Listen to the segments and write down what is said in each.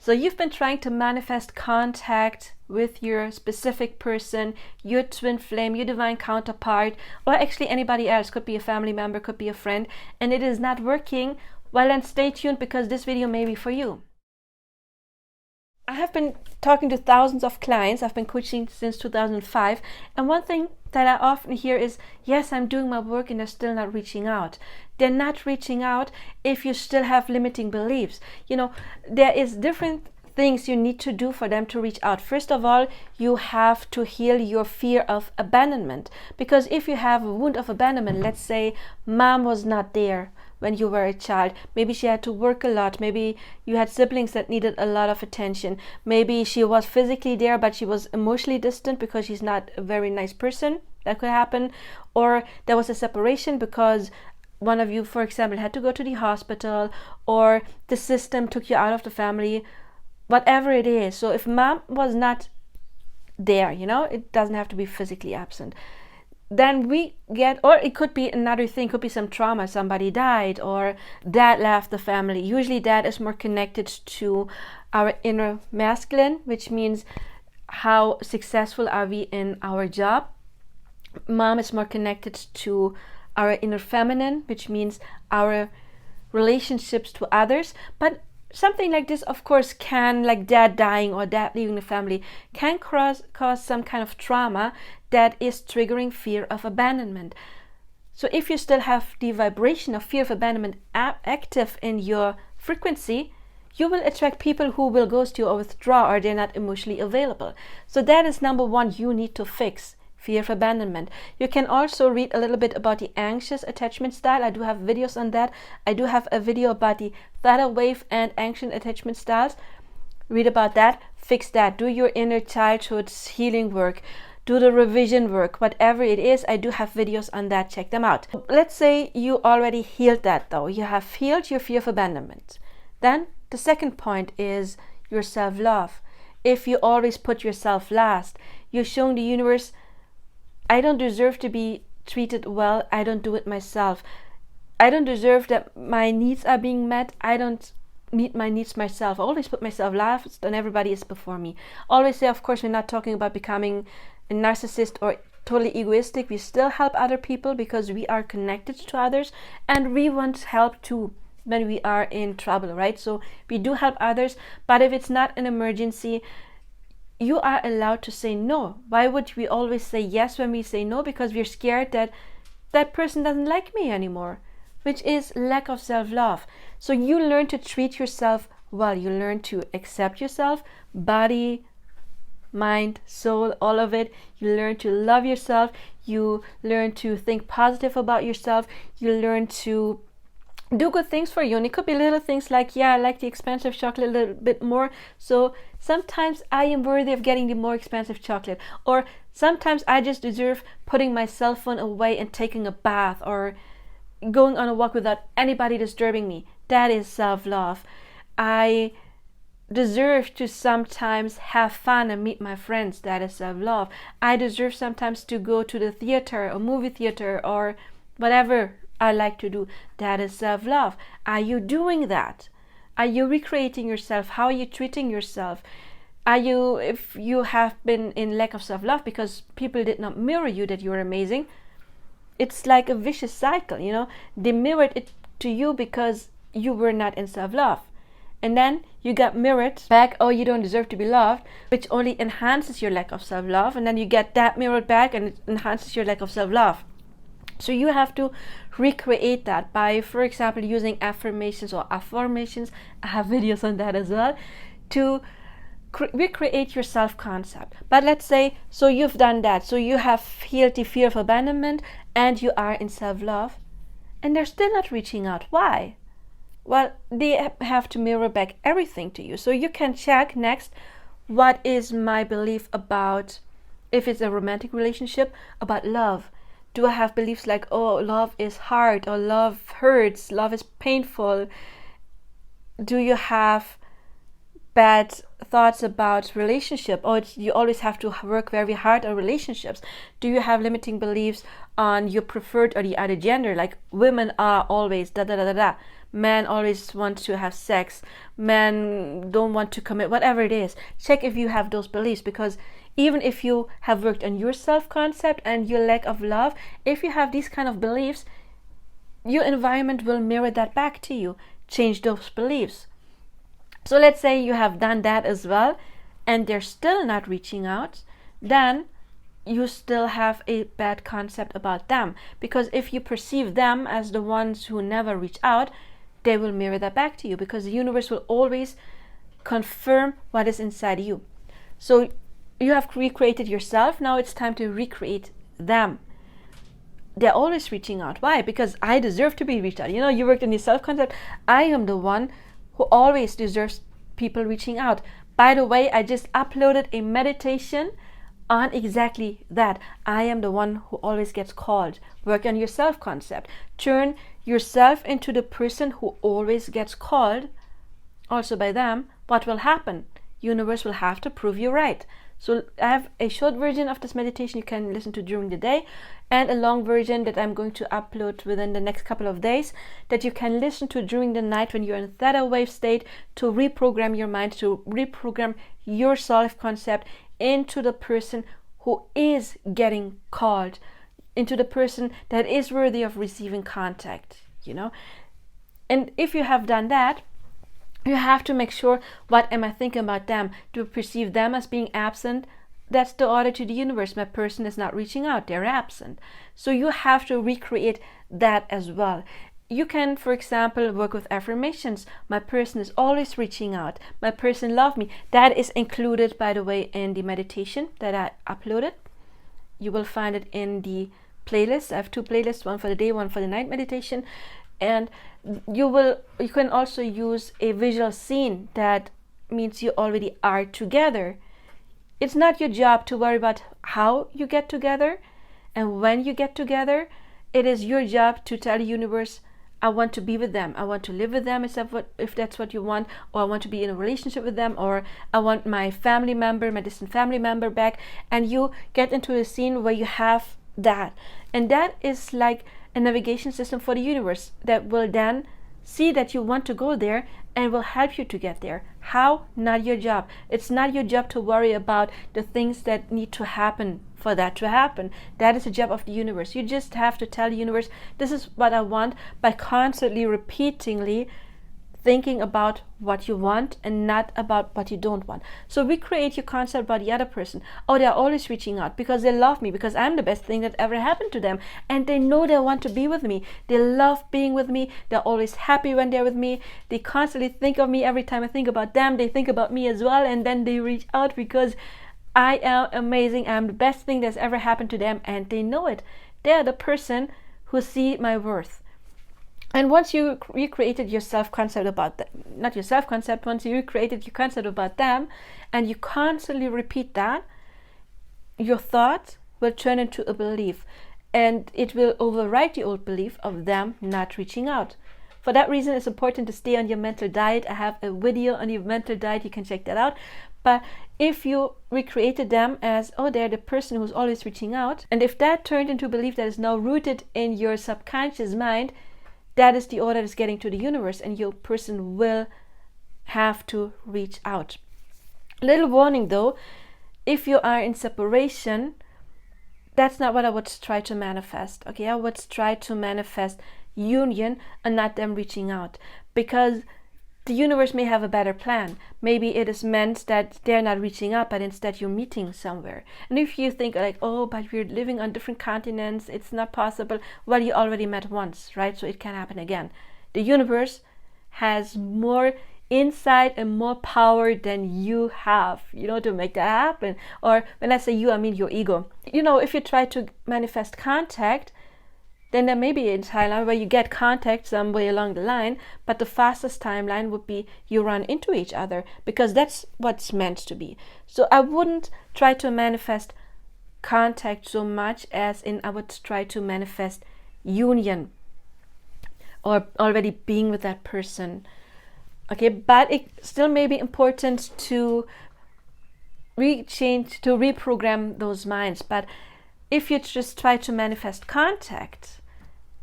So you've been trying to manifest contact with your specific person, your twin flame, your divine counterpart, or actually anybody else. Could be a family member, could be a friend, and it is not working. Well, then stay tuned, because this video may be for you. I have been talking to thousands of clients. I've been coaching since 2005, and one thing that I often hear is, yes, I'm doing my work and they're still not reaching out. They're not reaching out if you still have limiting beliefs. There is different things you need to do for them to reach out. First of all, you have to heal your fear of abandonment, because if you have a wound of abandonment, let's say mom was not there when you were a child, maybe she had to work a lot, maybe you had siblings that needed a lot of attention, maybe she was physically there but she was emotionally distant because she's not a very nice person, that could happen. Or there was a separation because one of you, for example, had to go to the hospital, or the system took you out of the family, whatever it is. So if mom was not there, it doesn't have to be physically absent, then we get, or it could be another thing, could be some trauma, somebody died, or dad left the family. Usually dad is more connected to our inner masculine, which means how successful are we in our job. Mom is more connected to our inner feminine, which means our relationships to others. But something like this, of course, can, like dad dying or dad leaving the family, can cause some kind of trauma that is triggering fear of abandonment. So if you still have the vibration of fear of abandonment active in your frequency, you will attract people who will ghost you or withdraw, or they're not emotionally available. So that is number one you need to fix. Fear of abandonment. You can also read a little bit about the anxious attachment style. I do have videos on that. I do have a video about the theta wave and anxious attachment styles. Read about that, fix that, do your inner childhood healing work, do the revision work, whatever it is. I do have videos on that, check them out. Let's say you already healed that though. You have healed your fear of abandonment. Then the second point is your self-love. If you always put yourself last, you're showing the universe, I don't deserve to be treated well. I don't do it myself. I don't deserve that my needs are being met. I don't meet my needs myself. I always put myself last and everybody is before me. Always say, of course, we're not talking about becoming a narcissist or totally egoistic. We still help other people because we are connected to others and we want help too when we are in trouble, right? So we do help others, but if it's not an emergency, you are allowed to say no. Why would we always say yes when we say no? Because we're scared that that person doesn't like me anymore, which is lack of self-love. So you learn to treat yourself well. You learn to accept yourself, body, mind, soul, all of it. You learn to love yourself. You learn to think positive about yourself. You learn to do good things for you, and it could be little things like, yeah, I like the expensive chocolate a little bit more, so sometimes I am worthy of getting the more expensive chocolate, or sometimes I just deserve putting my cell phone away and taking a bath, or going on a walk without anybody disturbing me. That is self-love. I deserve to sometimes have fun and meet my friends. That is self-love. I deserve sometimes to go to the theater or movie theater or whatever I like to do. That is self-love. Are you doing that? Are you recreating yourself? How are you treating yourself? If you have been in lack of self-love because people did not mirror you that you're amazing, it's like a vicious cycle, They mirrored it to you because you were not in self-love. And then you got mirrored back, oh, you don't deserve to be loved, which only enhances your lack of self-love. And then you get that mirrored back and it enhances your lack of self-love. So you have to recreate that by, for example, using affirmations or affirmations. I have videos on that as well, to recreate your self-concept. But let's say, so you've done that. So you have healed the fear of abandonment and you are in self-love and they're still not reaching out. Why? Well, they have to mirror back everything to you. So you can check next, what is my belief about, if it's a romantic relationship, about love. Do I have beliefs like, oh, love is hard, or love hurts, love is painful? Do you have bad thoughts about relationship, or you always have to work very hard on relationships? Do you have limiting beliefs on your preferred or the other gender, like women are always da da da da da? men always want to have sex, men don't want to commit, whatever it is. Check if you have those beliefs, because even if you have worked on your self-concept and your lack of love, if you have these kind of beliefs, your environment will mirror that back to you. Change those beliefs. So let's say you have done that as well and they're still not reaching out, then you still have a bad concept about them, because if you perceive them as the ones who never reach out, they will mirror that back to you, because the universe will always confirm what is inside you. So you have recreated yourself, now it's time to recreate them. They're always reaching out. Why? Because I deserve to be reached out. You know, you worked on your self-concept. I am the one who always deserves people reaching out. By the way, I just uploaded a meditation on exactly that. I am the one who always gets called. Work on your self-concept. Turn yourself into the person who always gets called. Also by them, what will happen? Universe will have to prove you right. So I have a short version of this meditation you can listen to during the day, and a long version that I'm going to upload within the next couple of days that you can listen to during the night when you're in theta wave state, to reprogram your mind, to reprogram your self-concept into the person who is getting called, into the person that is worthy of receiving contact, you know. And if you have done that, you have to make sure, what am I thinking about them? To perceive them as being absent, that's the order to the universe. My person is not reaching out, they're absent. So you have to recreate that as well. You can, for example, work with affirmations. My person is always reaching out. My person loves me. That is included, by the way, in the meditation that I uploaded. You will find it in the playlist. I have 2 playlists, one for the day, one for the night meditation. And you can also use a visual scene. That means you already are together. It's not your job to worry about how you get together and when you get together. It is your job to tell the universe, I want to be with them, I want to live with them, if that's what you want, or I want to be in a relationship with them, or I want my family member, my distant family member back. And you get into a scene where you have that, and that is like a navigation system for the universe that will then see that you want to go there and will help you to get there. How? Not your job. It's not your job to worry about the things that need to happen for that to happen. That is the job of the universe. You just have to tell the universe, this is what I want, by constantly, repeatedly thinking about what you want and not about what you don't want. So recreate your concept about the other person. Oh, they're always reaching out because they love me, because I'm the best thing that ever happened to them, and they know they want to be with me. They love being with me. They're always happy when they're with me. They constantly think of me. Every time I think about them, they think about me as well, and then they reach out because I am amazing. I'm the best thing that's ever happened to them, and they know it. They're the person who see my worth. And once you recreated your self-concept about them, not your self-concept, once you recreated your concept about them, and you constantly repeat that, your thought will turn into a belief, and it will override the old belief of them not reaching out. For that reason, it's important to stay on your mental diet. I have a video on your mental diet, you can check that out. But if you recreated them as, oh, they're the person who's always reaching out, and if that turned into a belief that is now rooted in your subconscious mind, that is the order that's getting to the universe, and your person will have to reach out. Little warning though, if you are in separation, that's not what I would try to manifest. Okay, I would try to manifest union and not them reaching out, because the universe may have a better plan. Maybe it is meant that they're not reaching out, but instead you're meeting somewhere. And if you think like, oh, but we're living on different continents, it's not possible. Well, you already met once, right? So it can happen again. The universe has more insight and more power than you have, to make that happen. Or when I say you, I mean your ego. If you try to manifest contact, then there may be a timeline where you get contact some way along the line, but the fastest timeline would be you run into each other, because that's what's meant to be. So I wouldn't try to manifest contact so much as in I would try to manifest union, or already being with that person. Okay, but it still may be important to reprogram those minds. But if you just try to manifest contact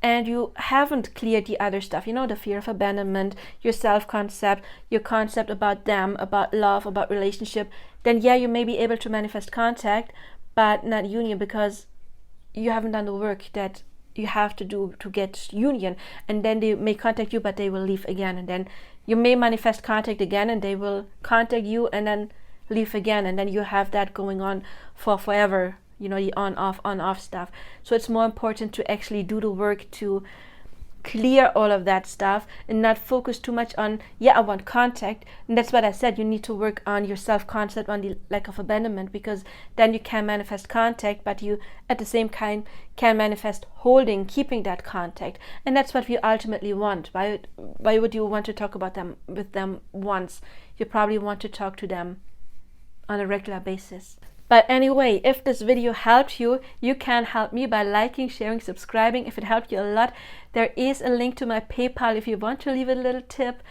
and you haven't cleared the other stuff, the fear of abandonment, your self-concept, your concept about them, about love, about relationship, then yeah, you may be able to manifest contact, but not union, because you haven't done the work that you have to do to get union. And then they may contact you, but they will leave again, and then you may manifest contact again, and they will contact you and then leave again, and then you have that going on for forever, the on off stuff. So it's more important to actually do the work to clear all of that stuff and not focus too much on, I want contact. And that's what I said, you need to work on your self-concept, on the lack of abandonment, because then you can manifest contact, but you at the same time can manifest holding, keeping that contact. And that's what we ultimately want. Why would you want to talk about them with them once? You probably want to talk to them on a regular basis. But anyway, if this video helped you, you can help me by liking, sharing, subscribing. If it helped you a lot, there is a link to my PayPal if you want to leave a little tip.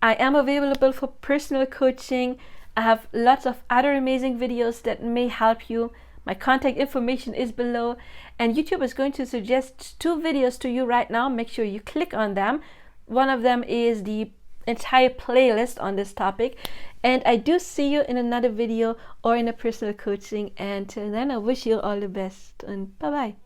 I am available for personal coaching. I have lots of other amazing videos that may help you. My contact information is below, and YouTube is going to suggest 2 videos to you right now. Make sure you click on them. One of them is the entire playlist on this topic, and I do see you in another video or in a personal coaching. And till then, I wish you all the best, and bye bye.